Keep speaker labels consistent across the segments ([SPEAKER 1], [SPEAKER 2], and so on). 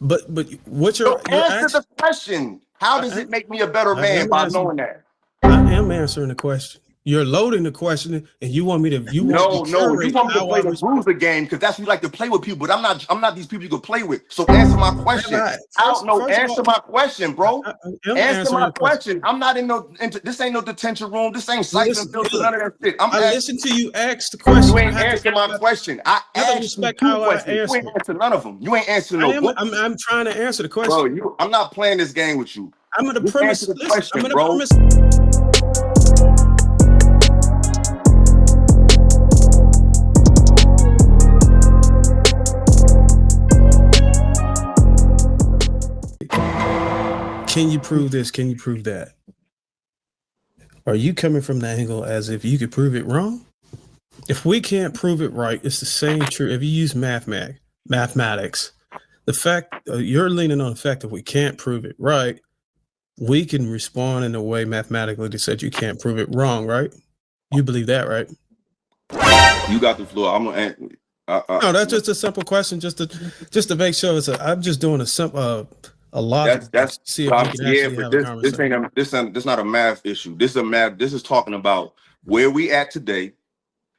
[SPEAKER 1] But what
[SPEAKER 2] So
[SPEAKER 1] you're
[SPEAKER 2] answer
[SPEAKER 1] asking,
[SPEAKER 2] the question. How does it make me a better
[SPEAKER 1] I
[SPEAKER 2] man
[SPEAKER 1] am
[SPEAKER 2] by
[SPEAKER 1] answering.
[SPEAKER 2] knowing that?
[SPEAKER 1] I am answering the question. You're loading the question, and you want me to. You want to
[SPEAKER 2] No, you
[SPEAKER 1] curate
[SPEAKER 2] want me to
[SPEAKER 1] how I
[SPEAKER 2] play the
[SPEAKER 1] respond.
[SPEAKER 2] bruiser game because that's you like to play with people, but I'm not these people you can play with. So answer my question. I don't know.
[SPEAKER 1] First of all,
[SPEAKER 2] Answer my question, bro.
[SPEAKER 1] I am
[SPEAKER 2] Answer
[SPEAKER 1] answering
[SPEAKER 2] my
[SPEAKER 1] your question.
[SPEAKER 2] question. I'm not in no this ain't no detention room. This ain't siphon
[SPEAKER 1] Listen,
[SPEAKER 2] filter,
[SPEAKER 1] Illa,
[SPEAKER 2] none of that shit. I'm
[SPEAKER 1] I
[SPEAKER 2] asking
[SPEAKER 1] listened to you ask the
[SPEAKER 2] you
[SPEAKER 1] question.
[SPEAKER 2] ain't answer my question. I
[SPEAKER 1] I have to
[SPEAKER 2] asked you
[SPEAKER 1] respect
[SPEAKER 2] two
[SPEAKER 1] how I
[SPEAKER 2] questions. You ain't
[SPEAKER 1] answer it.
[SPEAKER 2] answer none of them. You ain't answer no book.
[SPEAKER 1] I'm trying to answer the
[SPEAKER 2] Bro,
[SPEAKER 1] question.
[SPEAKER 2] I'm not playing this game with you.
[SPEAKER 1] I'm in the
[SPEAKER 2] Just answer
[SPEAKER 1] premise.
[SPEAKER 2] the
[SPEAKER 1] Listen, I'm
[SPEAKER 2] question,
[SPEAKER 1] in the
[SPEAKER 2] bro.
[SPEAKER 1] premise. Can you prove this? Can you prove that? Are you coming from the angle as if you could prove it wrong? If we can't prove it right, it's the same true. If you use mathematics, the fact you're leaning on the fact that we can't prove it right, we can respond in a way mathematically that said you can't prove it wrong, right? You believe that, right?
[SPEAKER 2] You got the floor. I'm gonna
[SPEAKER 1] No, that's just a simple question, just to make sure it's. I'm just doing a simple a logic
[SPEAKER 2] that's
[SPEAKER 1] to see if we can
[SPEAKER 2] yeah,
[SPEAKER 1] actually
[SPEAKER 2] but
[SPEAKER 1] have a
[SPEAKER 2] this
[SPEAKER 1] conversation.
[SPEAKER 2] ain't this not a math issue. This is talking about where we at today.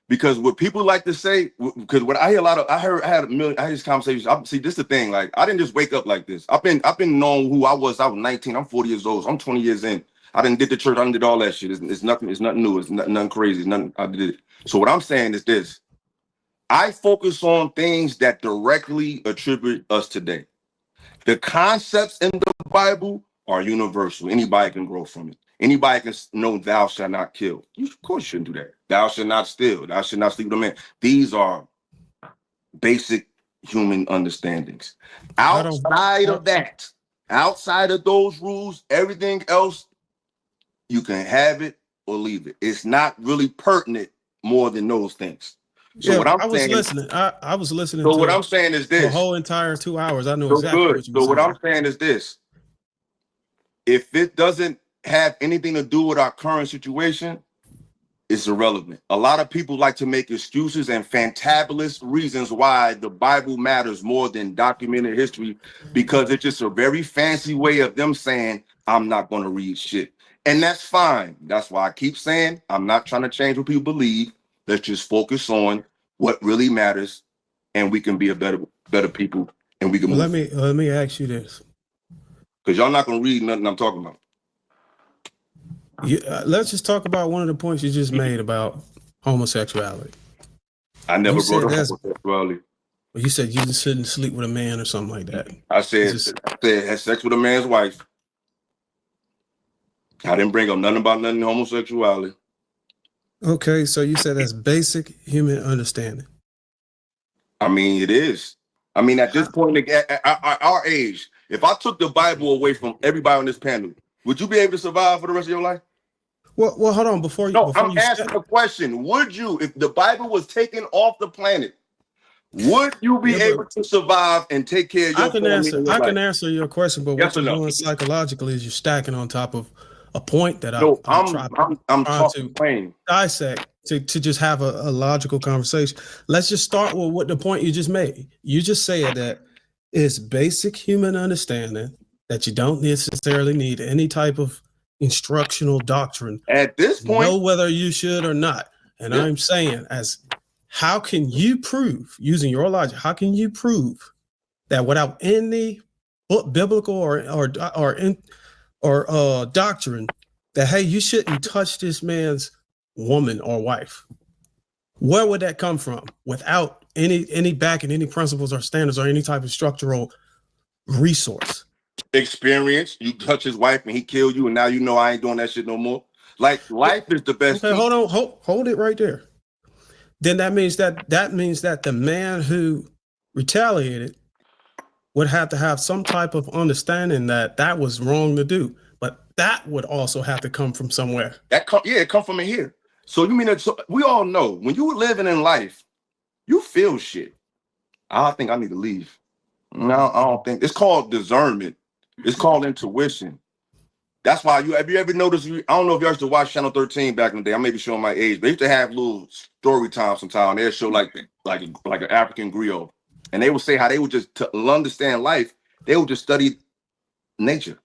[SPEAKER 2] Because what people like to say, because what I hear a lot of, I had this conversation. See, this is the thing. Like, I didn't just wake up like this. I've been knowing who I was. I was 19. I'm 40 years old. So I'm 20 years in. I didn't did the church. I done did all that shit. It's nothing. It's nothing new. It's nothing crazy. It's nothing. I did it. So what I'm saying is this: I focus on things that directly attribute us today. The concepts in the Bible are universal. Anybody can grow from it. Anybody can know thou shalt not kill. You of course shouldn't do that. Thou shalt not steal. Thou shalt not sleep with a man. These are basic human understandings. Outside of that, outside of those rules, everything else, you can have it or leave it. It's not really pertinent more than those things. So
[SPEAKER 1] Yeah,
[SPEAKER 2] what I'm
[SPEAKER 1] I was
[SPEAKER 2] saying,
[SPEAKER 1] listening. I was listening
[SPEAKER 2] so what
[SPEAKER 1] to
[SPEAKER 2] I'm saying is
[SPEAKER 1] the
[SPEAKER 2] this.
[SPEAKER 1] whole entire 2 hours. I know
[SPEAKER 2] So
[SPEAKER 1] exactly
[SPEAKER 2] good.
[SPEAKER 1] what you were
[SPEAKER 2] So what
[SPEAKER 1] saying.
[SPEAKER 2] I'm saying is this. If it doesn't have anything to do with our current situation, it's irrelevant. A lot of people like to make excuses and fantabulous reasons why the Bible matters more than documented history, because it's just a very fancy way of them saying, I'm not going to read shit. And that's fine. That's why I keep saying I'm not trying to change what people believe. Let's just focus on what really matters, and we can be a better people, and we can
[SPEAKER 1] Well,
[SPEAKER 2] move.
[SPEAKER 1] let me ask you this.
[SPEAKER 2] Because y'all not going to read nothing I'm talking about.
[SPEAKER 1] Let's just talk about one of the points you just made about homosexuality.
[SPEAKER 2] I never
[SPEAKER 1] You
[SPEAKER 2] brought
[SPEAKER 1] said
[SPEAKER 2] up
[SPEAKER 1] that's.
[SPEAKER 2] homosexuality.
[SPEAKER 1] Well, you said you just shouldn't sleep with a man or something like that.
[SPEAKER 2] I said had sex with a man's wife. I didn't bring up nothing about nothing homosexuality.
[SPEAKER 1] Okay, so you said that's basic human understanding.
[SPEAKER 2] I mean, it is. I mean, at this point, at our age, if I took the Bible away from everybody on this panel, would you be able to survive for the rest of your life?
[SPEAKER 1] Well, hold on before
[SPEAKER 2] No, I'm
[SPEAKER 1] you
[SPEAKER 2] asking a question. Would you, if the Bible was taken off the planet, would you be able to survive and take care of your family and your
[SPEAKER 1] I can
[SPEAKER 2] life?
[SPEAKER 1] answer your question, but
[SPEAKER 2] Yes
[SPEAKER 1] what
[SPEAKER 2] or
[SPEAKER 1] you're
[SPEAKER 2] no?
[SPEAKER 1] doing psychologically is you're stacking on top of a point that
[SPEAKER 2] No,
[SPEAKER 1] I'm
[SPEAKER 2] I'm
[SPEAKER 1] trying
[SPEAKER 2] talking
[SPEAKER 1] to
[SPEAKER 2] plain.
[SPEAKER 1] dissect to just have a logical conversation. Let's just start with what the point you just made. You just said that it's basic human understanding that you don't necessarily need any type of instructional doctrine
[SPEAKER 2] At this
[SPEAKER 1] to know
[SPEAKER 2] point,
[SPEAKER 1] whether you should or not. And
[SPEAKER 2] yeah.
[SPEAKER 1] I'm saying, as how can you prove, using your logic, how can you prove that without any biblical or doctrine that, hey, you shouldn't touch this man's woman or wife? Where would that come from without any backing, any principles or standards or any type of structural resource?
[SPEAKER 2] Experience. You touch his wife and he killed you, and now you know I ain't doing that shit no more. Like, life is the best.
[SPEAKER 1] Okay, hold on, hold it right there. Then that means that the man who retaliated would have to have some type of understanding that that was wrong to do, but that would also have to come from somewhere.
[SPEAKER 2] It come from in here. So you mean that? So we all know when you were living in life, you feel shit. I think I need to leave. No, I don't think it's called discernment. It's called intuition. That's why have you ever noticed? I don't know if you used to watch Channel 13 back in the day. I may be showing my age, but they used to have little story time sometimes. They'd show like an African griot, and they would say how they would just to understand life. They will just study nature.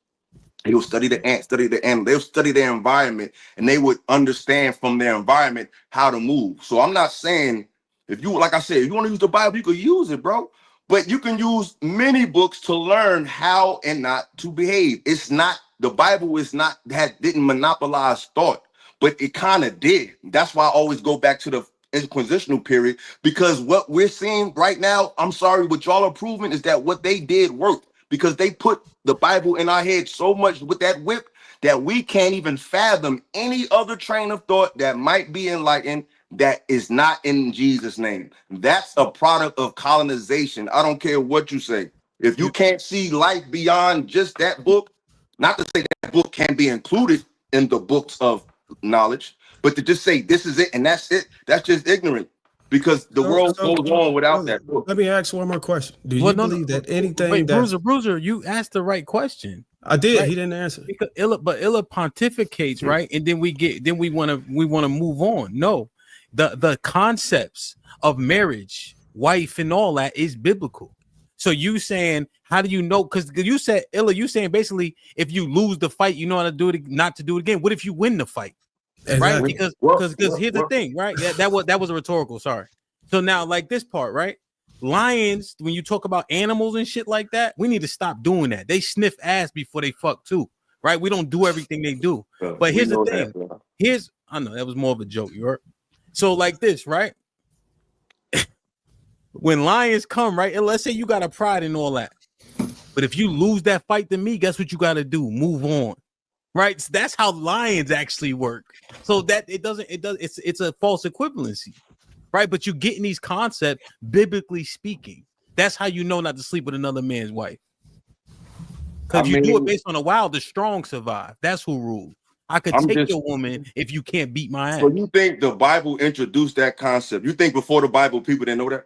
[SPEAKER 2] They will study the ant, study the animal. They'll study their environment, and they would understand from their environment how to move. So I'm not saying if you, like I said, if you want to use the Bible, you could use it, bro. But you can use many books to learn how and not to behave. It's not the Bible is not that didn't monopolize thought, but it kind of did. That's why I always go back to the Inquisitional period, because what we're seeing right now, I'm sorry, what y'all are proving is that what they did worked, because they put the Bible in our head so much with that whip that we can't even fathom any other train of thought that might be enlightened that is not in Jesus' name. That's a product of colonization. I don't care what you say. If you can't see life beyond just that book, not to say that book can be included in the books of knowledge, but to just say this is it and that's it, that's just ignorant, because the world goes on without that book.
[SPEAKER 1] Let me ask one more question. Do you believe that anything
[SPEAKER 3] wait,
[SPEAKER 1] that
[SPEAKER 3] Bruiser, you asked the right question.
[SPEAKER 1] I did,
[SPEAKER 3] right?
[SPEAKER 1] He didn't answer.
[SPEAKER 3] Because Illa pontificates, right? And then we want to move on. No, the concepts of marriage, wife, and all that is biblical. So you saying, how do you know? Because you said, Illa, you saying basically, if you lose the fight, you know how to do it, not to do it again. What if you win the fight?
[SPEAKER 1] Exactly.
[SPEAKER 3] Right? Because here's the thing, right? That was a rhetorical. Sorry. So now, like this part, right? Lions, when you talk about animals and shit like that, we need to stop doing that. They sniff ass before they fuck too, right? We don't do everything they do. But here's the thing. I know that was more of a joke, you heard? So like this, right? When lions come, right? And let's say you got a pride and all that. But if you lose that fight to me, guess what you got to do? Move on. Right? So that's how lions actually work. So that it's a false equivalency. Right, but you get in these concepts, biblically speaking. That's how you know not to sleep with another man's wife. Because you do it based on a wild, the strong survive. That's who rules. I could take your woman if you can't beat my ass.
[SPEAKER 2] So you think the Bible introduced that concept? You think before the Bible, people didn't know that?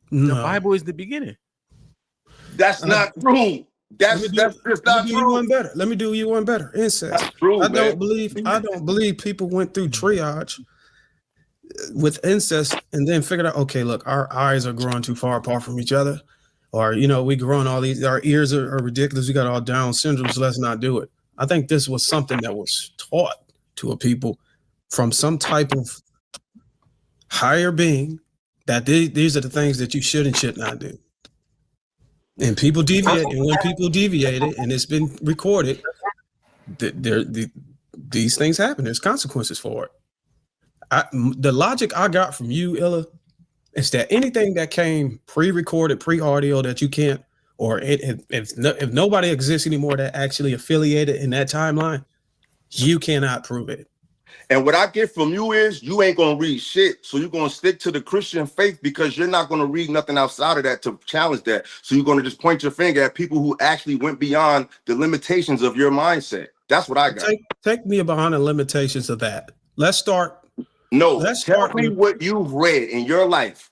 [SPEAKER 1] No.
[SPEAKER 3] The Bible is the beginning.
[SPEAKER 2] That's not true. That's just not true.
[SPEAKER 1] Let me do you one better. Incest.
[SPEAKER 2] That's true,
[SPEAKER 1] I don't believe people went through triage with incest and then figured out, okay, look, our eyes are growing too far apart from each other, or we growing all these, our ears are ridiculous, we got all Down syndrome, so let's not do it. I think this was something that was taught to a people from some type of higher being, that these are the things that you should and should not do. And people deviate, and when people deviated, and it's been recorded, these things happen. There's consequences for it. The logic I got from you, Illa, is that anything that came pre-recorded, pre-audio that you can't, or if nobody exists anymore that actually affiliated in that timeline, you cannot prove it.
[SPEAKER 2] And what I get from you is you ain't gonna read shit, so you're gonna stick to the Christian faith because you're not gonna read nothing outside of that to challenge that. So you're gonna just point your finger at people who actually went beyond the limitations of your mindset. That's what I got.
[SPEAKER 1] Take me behind the limitations of that. Let's start.
[SPEAKER 2] Tell me what you've read in your life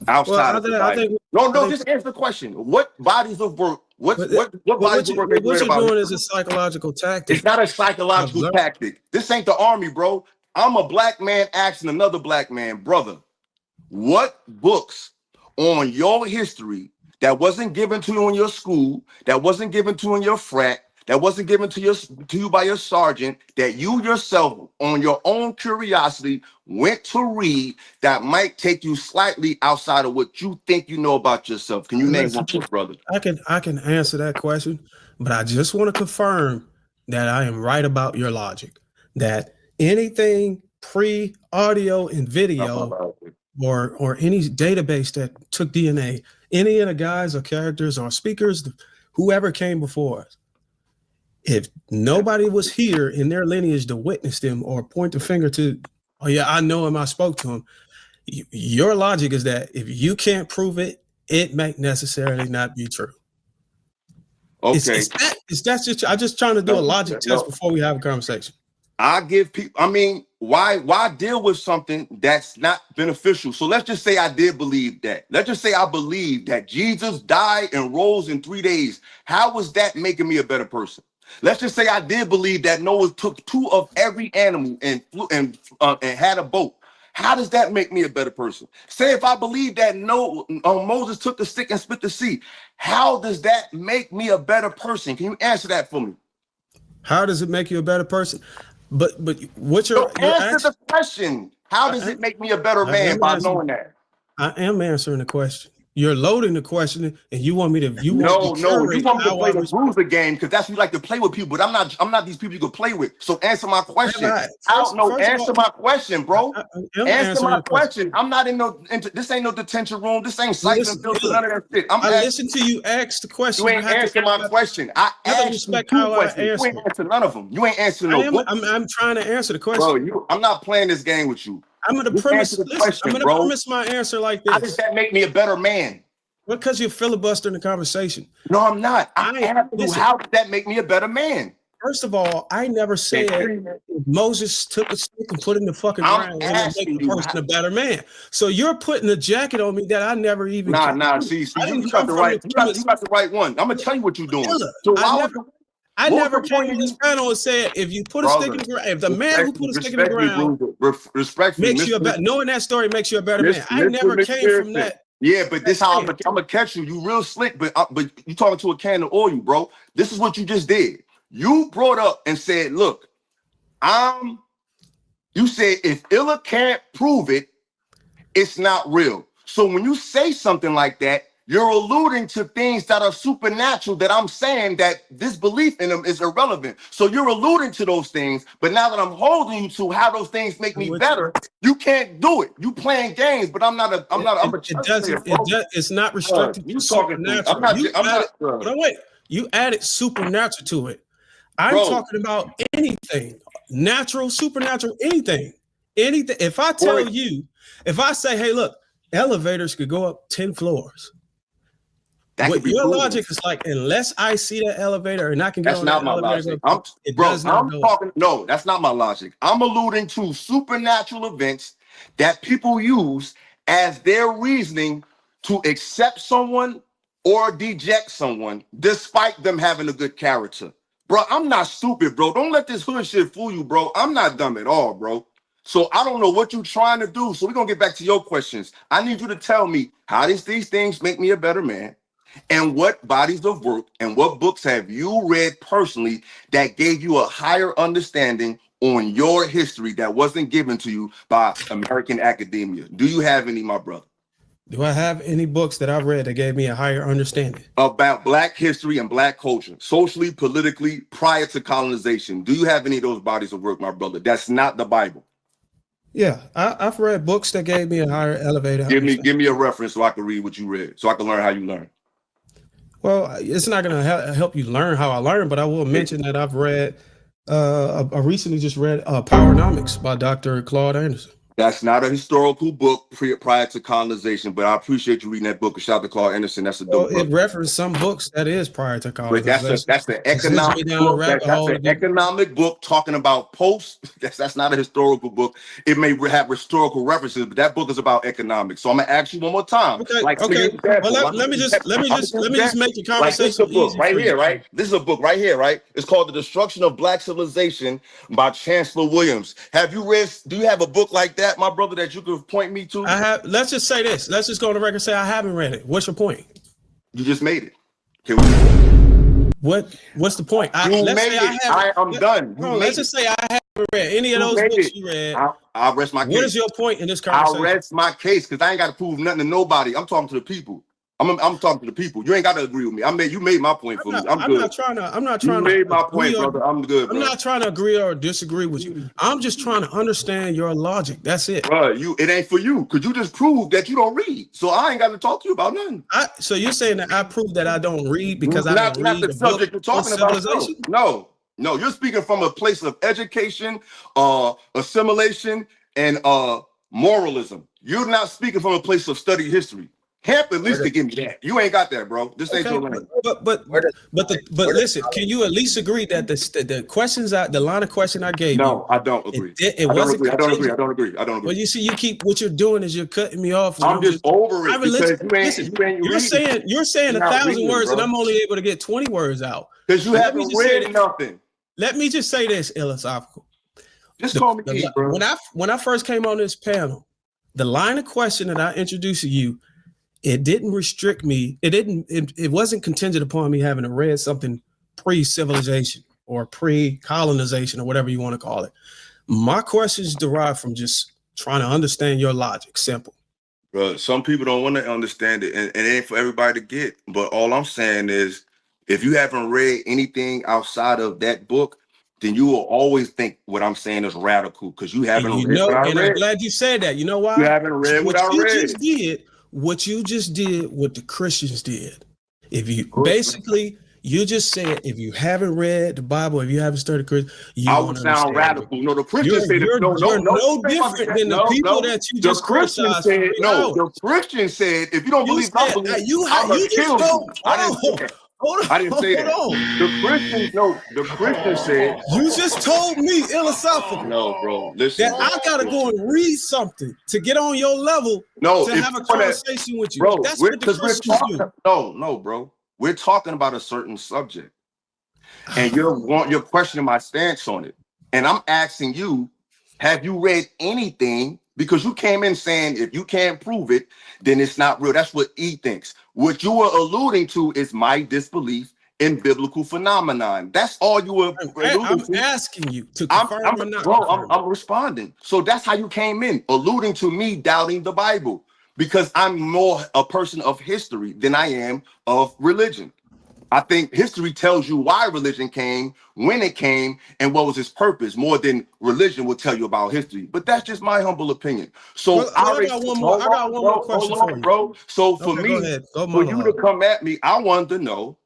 [SPEAKER 2] outside of the Bible. Just answer the question. What bodies of work? What bodies of work?
[SPEAKER 1] What you're doing is a psychological tactic.
[SPEAKER 2] It's not a psychological tactic. This ain't the army, bro. I'm a black man asking another black man, brother, what books on your history that wasn't given to you in your school, that wasn't given to you in your frat, that wasn't given to you by your sergeant, that you yourself on your own curiosity went to read that might take you slightly outside of what you think you know about yourself? Can you name one, brother?
[SPEAKER 1] I can answer that question, but I just want to confirm that I am right about your logic, that anything pre-audio and video or any database that took DNA, any of the guys or characters or speakers, whoever came before us, if nobody was here in their lineage to witness them or point the finger to, oh yeah, I know him, I spoke to him. Your logic is that if you can't prove it, it may necessarily not be true.
[SPEAKER 2] Okay.
[SPEAKER 1] I'm just trying to do a logic test before we have a conversation.
[SPEAKER 2] I give people, why deal with something that's not beneficial? So let's just say I did believe that. Let's just say I believe that Jesus died and rose in 3 days. How was that making me a better person? Let's just say I did believe that Noah took 2 of every animal and flew and had a boat. How does that make me a better person? Say if I believe that Moses took the stick and split the sea, how does that make me a better person? Can you answer that for me?
[SPEAKER 1] How does it make you a better person? But what's
[SPEAKER 2] So
[SPEAKER 1] your
[SPEAKER 2] answer the question. How does it make me a better man by knowing that?
[SPEAKER 1] I am answering the question. You're loading the question, and you want me to. You
[SPEAKER 2] No,
[SPEAKER 1] want to
[SPEAKER 2] no. You want me to
[SPEAKER 1] how
[SPEAKER 2] play
[SPEAKER 1] I
[SPEAKER 2] the
[SPEAKER 1] respond.
[SPEAKER 2] bruiser game because that's what you like to play with people. But I'm not. I'm not these people you can play with. So answer my question. Answer my question, bro. Answer my question. I'm not in no. This ain't no detention room. This ain't siphon filter. None of that shit.
[SPEAKER 1] I listen to you ask the question.
[SPEAKER 2] You ain't answer my question. I asked you 2 questions. You ain't answer none of them. You ain't answer no.
[SPEAKER 1] I'm trying to answer the question.
[SPEAKER 2] Bro, I'm not playing this game with you.
[SPEAKER 1] I'm gonna premise. I'm gonna premise my answer like this.
[SPEAKER 2] How does that make me a better man?
[SPEAKER 1] Because you're filibustering the conversation.
[SPEAKER 2] No, I'm not. I asked you, how did that make me a better man?
[SPEAKER 1] First of all, I never said Moses took a stick and put it in the fucking ground and make the person a better man. So you're putting a jacket on me that I never even.
[SPEAKER 2] Nah. See, you got the right. You got the right one. I'm gonna tell you what you're doing. So
[SPEAKER 1] I never came to this panel and said if you put a stick in the ground, if the man who put a stick in the ground makes you a better, knowing that story makes you a better man. I never came from that.
[SPEAKER 2] Yeah, but this how I'm gonna catch you. You real slick, but you talking to a can of oil, bro. This is what you just did. You brought up and said, "Look, you said if Illa can't prove it, it's not real." So when you say something like that, you're alluding to things that are supernatural that I'm saying that this belief in them is irrelevant. So you're alluding to those things, but now that I'm holding you to how those things make me better, you can't do it. You playing games, but I'm not.
[SPEAKER 1] It's not restricted to supernatural. Wait. You added supernatural to it. I'm talking about anything, natural, supernatural, anything. If I tell you, if I say, hey, look, elevators could go up 10 floors. What your logic is like, unless I see that elevator and I can get on that elevator.
[SPEAKER 2] That's not my logic. I'm alluding to supernatural events that people use as their reasoning to accept someone or deject someone despite them having a good character. Bro, I'm not stupid, bro. Don't let this hood shit fool you, bro. I'm not dumb at all, bro. So I don't know what you're trying to do. So we're going to get back to your questions. I need you to tell me, how does these things make me a better man? And what bodies of work and what books have you read personally that gave you a higher understanding on your history that wasn't given to you by American academia? Do you have any, my brother?
[SPEAKER 1] Do I have any books that I've read that gave me a higher understanding
[SPEAKER 2] about Black history and Black culture, socially, politically, prior to colonization? Do you have any of those bodies of work, my brother? That's not the Bible.
[SPEAKER 1] Yeah, I've read books that gave me a higher elevator.
[SPEAKER 2] Give me a reference so I can read what you read, so I can learn how you learn.
[SPEAKER 1] Well, it's not going to help you learn how I learn, but I will mention that I've read, I recently just read Powernomics by Dr. Claude Anderson.
[SPEAKER 2] That's not a historical book prior to colonization, but I appreciate you reading that book. Shout out to Claude Anderson. That's a dope book.
[SPEAKER 1] It referenced some books that is prior to colonization.
[SPEAKER 2] But that's the economic book. That's an economic book talking about post. That's not a historical book. It may have historical references, but that book is about economics. So I'm gonna ask you one more time.
[SPEAKER 1] Okay. Well, let me just make the conversation easy
[SPEAKER 2] right here, right? This is a book right here, right? It's called The Destruction of Black Civilization by Chancellor Williams. Have you read? Do you have a book like that, my brother, that you could point me to?
[SPEAKER 1] I have. Let's just say this. Let's just go on the record and say I haven't read it. What's your point?
[SPEAKER 2] You just made it.
[SPEAKER 1] What's the point?
[SPEAKER 2] I'm done.
[SPEAKER 1] Let's just say I haven't read any of those books you read.
[SPEAKER 2] I'll rest my case.
[SPEAKER 1] What is your point in this conversation?
[SPEAKER 2] I'll rest my case because I ain't got to prove nothing to nobody. I'm talking to the people. I'm talking to the people. You ain't got to agree with me. You made my point for me. I'm good. I'm not trying to. You made my point, brother. I'm good. Bro.
[SPEAKER 1] I'm not trying to agree or disagree with you. I'm just trying to understand your logic. That's it.
[SPEAKER 2] Bro, it ain't for you because you just proved that you don't read. So I ain't got to talk to you about nothing.
[SPEAKER 1] So you're saying that I proved that I don't read because I don't read
[SPEAKER 2] the subject you're talking about. No, you're speaking from a place of education, assimilation, and moralism. You're not speaking from a place of study history. Hemp at least to give me that. You ain't got that, bro. This ain't your lane.
[SPEAKER 1] But listen, can you at least agree that the questions the line of question I gave you?
[SPEAKER 2] No, I don't agree.
[SPEAKER 1] It wasn't.
[SPEAKER 2] I don't agree.
[SPEAKER 1] Well, you see, what you're doing is you're cutting me off.
[SPEAKER 2] I'm just over it because
[SPEAKER 1] you're saying 1,000 words, bro. And I'm only able to get 20 words out
[SPEAKER 2] because you haven't read nothing.
[SPEAKER 1] Let me just say this, Illasophical.
[SPEAKER 2] Just call me E, bro.
[SPEAKER 1] When I first came on this panel, the line of question that I introduced to you, it didn't restrict me. It wasn't contingent upon me having to read something pre-civilization or pre-colonization or whatever you want to call it. My questions derive from just trying to understand your logic. Simple.
[SPEAKER 2] Bro, some people don't want to understand it, and it ain't for everybody to get. But all I'm saying is, if you haven't read anything outside of that book, then you will always think what I'm saying is radical because you haven't read what I read.
[SPEAKER 1] I'm glad you said that. You know why?
[SPEAKER 2] You haven't read what I read.
[SPEAKER 1] What you just did, what the Christians did. If you basically, you just said, if you haven't read the Bible, if you haven't studied Christian,
[SPEAKER 2] I would sound radical. No, the Christians say
[SPEAKER 1] you're no different than the people that you just criticized.
[SPEAKER 2] The Christian said, if you don't believe I believe, I'm gonna kill you. I didn't say that. The Christian said.
[SPEAKER 1] You just told me, Illasophical.
[SPEAKER 2] No, bro. Listen.
[SPEAKER 1] That I gotta go and read something to get on your level to have a conversation with you.
[SPEAKER 2] Bro,
[SPEAKER 1] that's what the Christians do.
[SPEAKER 2] No, bro. We're talking about a certain subject. And you're questioning my stance on it. And I'm asking you, have you read anything? Because you came in saying if you can't prove it, then it's not real. That's what E thinks. What you were alluding to is my disbelief in biblical phenomenon. That's all you were
[SPEAKER 1] I'm asking you to confirm or not.
[SPEAKER 2] Bro, I'm responding. So that's how you came in, alluding to me doubting the Bible. Because I'm more a person of history than I am of religion. I think history tells you why religion came, when it came, and what was its purpose, more than religion will tell you about history. But that's just my humble opinion. So I got one more question for you, bro. So for me, for you to come at me, I wanted to know,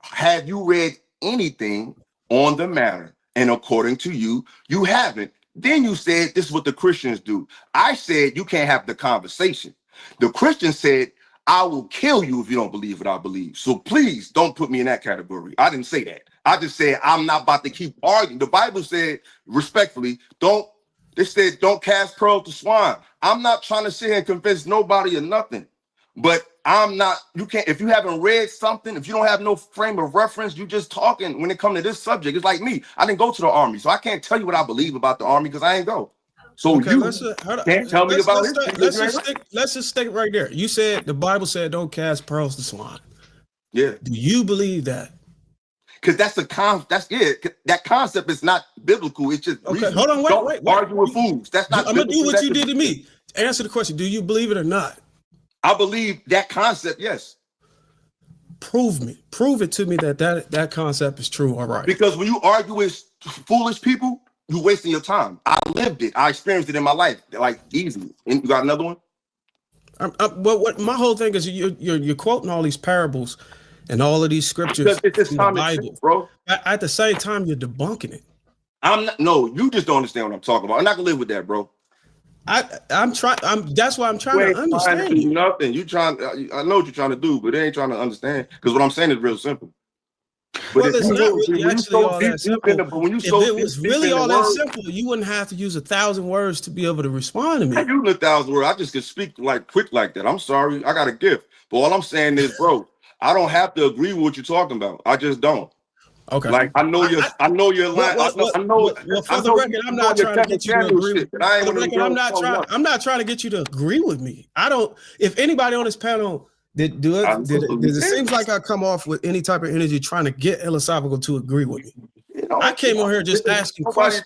[SPEAKER 2] have you read anything on the matter? And according to you, you haven't. Then you said this is what the Christians do. I said you can't have the conversation. The Christian said, I will kill you if you don't believe what I believe. So please don't put me in that category. I didn't say that. I just said I'm not about to keep arguing. The Bible said, respectfully, don't cast pearls to swine. I'm not trying to sit here and convince nobody or nothing. But you can't, if you haven't read something, if you don't have no frame of reference, you just talking when it comes to this subject. It's like me. I didn't go to the army, so I can't tell you what I believe about the army because I ain't go. So okay, you can't tell me about it.
[SPEAKER 1] Let's just stick right there. You said the Bible said don't cast pearls to swine.
[SPEAKER 2] Yeah.
[SPEAKER 1] Do you believe that?
[SPEAKER 2] Because that concept is not biblical. It's just
[SPEAKER 1] okay. Hold on, wait.
[SPEAKER 2] Argue with fools. That's not.
[SPEAKER 1] I'm gonna do what you did to me. Answer the question. Do you believe it or not?
[SPEAKER 2] I believe that concept. Yes.
[SPEAKER 1] Prove it to me that concept is true. All right.
[SPEAKER 2] Because when you argue with foolish people, you're wasting your time. I lived it. I experienced it in my life, like easy. And you got another one?
[SPEAKER 1] What my whole thing is you're quoting all these parables and all of these scriptures
[SPEAKER 2] from the Bible,
[SPEAKER 1] sense,
[SPEAKER 2] bro.
[SPEAKER 1] At the same time, you're debunking it.
[SPEAKER 2] You just don't understand what I'm talking about. I'm not gonna live with that, bro.
[SPEAKER 1] I'm trying. That's why I'm trying to understand you.
[SPEAKER 2] Nothing. I know what you're trying to do, but they ain't trying to understand. Because what I'm saying is real simple.
[SPEAKER 1] But it's not really actually all that simple. If it was really all that simple, you wouldn't have to use 1,000 words to be able to respond to me.
[SPEAKER 2] I use 1,000 words. I just can speak like quick like that. I'm sorry. I got a gift. But all I'm saying is, bro, I don't have to agree with what you're talking about. I just don't.
[SPEAKER 1] Okay.
[SPEAKER 2] Like I know you're lying.
[SPEAKER 1] Well, for the record, I'm not trying to get you to agree with me. I'm not trying to get you to agree with me. I don't. If anybody on this panel it seems like I come off with any type of energy trying to get Illasophical to agree with me. I came on here just asking questions.